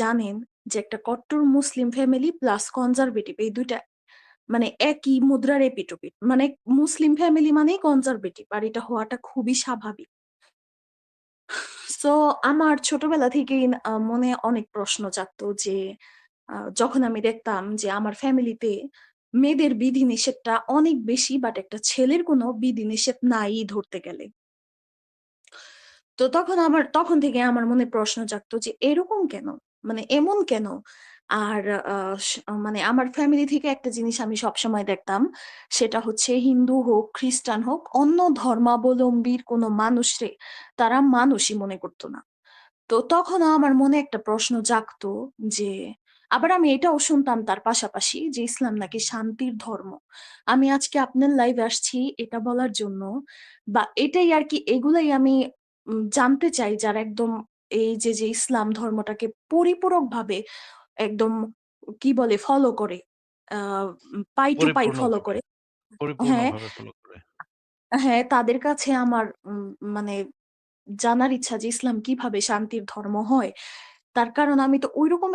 জানেন যে একটা কট্টর মুসলিম ফ্যামিলি প্লাস কনজারভেটিভ এই ২ টা মানে একই মুদ্রার এপিঠ-ওপিঠ। মানে মুসলিম ফ্যামিলি মানেই কনজারভেটিভ আর এটা হওয়াটা খুবই স্বাভাবিক। সো আমার ছোটবেলা থেকেই মনে অনেক প্রশ্ন জাগতো যে যখন আমি দেখতাম যে আমার ফ্যামিলিতে মেয়েদের বিধিনিষেধটা অনেক বেশি বাট একটা ছেলের কোনো বিধিনিষেধ নাই ধরতে গেলে। তো তখন থেকে আমার মনে প্রশ্ন জাগতো যে এরকম কেন? মানে এমন কেন? আর আ স মানে আমার ফ্যামিলি থেকে একটা জিনিস আমি সবসময় দেখতাম। সেটা হচ্ছে হিন্দু হোক, খ্রিস্টান হোক, অন্য ধর্মাবলম্বীর কোনো মানুষরে তারা মানুষই মনে করত না। তো তখনও আমার মনে একটা প্রশ্ন জাগতো যে আবার আমি এটাও শুনতাম তার পাশাপাশি যে ইসলাম নাকি শান্তির ধর্ম। আমি আজকে আপনার লাইভে আসছি এটা বলার জন্য বা এটাই আরকি এগুলাই আমি জানতে চাই যারা একদম এই যে ইসলাম ধর্মটাকে পরিপূরকভাবে একদম কি বলে ফলো করে। আ পাই টু পাই ফলো পরিপূর্ণভাবে, করে। হ্যাঁ, পরিপূর্ণভাবে ফলো করে। হ্যাঁ, তাদের কাছে আমার মানে জানার ইচ্ছা যে ইসলাম কিভাবে শান্তির ধর্ম হয়। তার কারণ আমি তো ঐরকম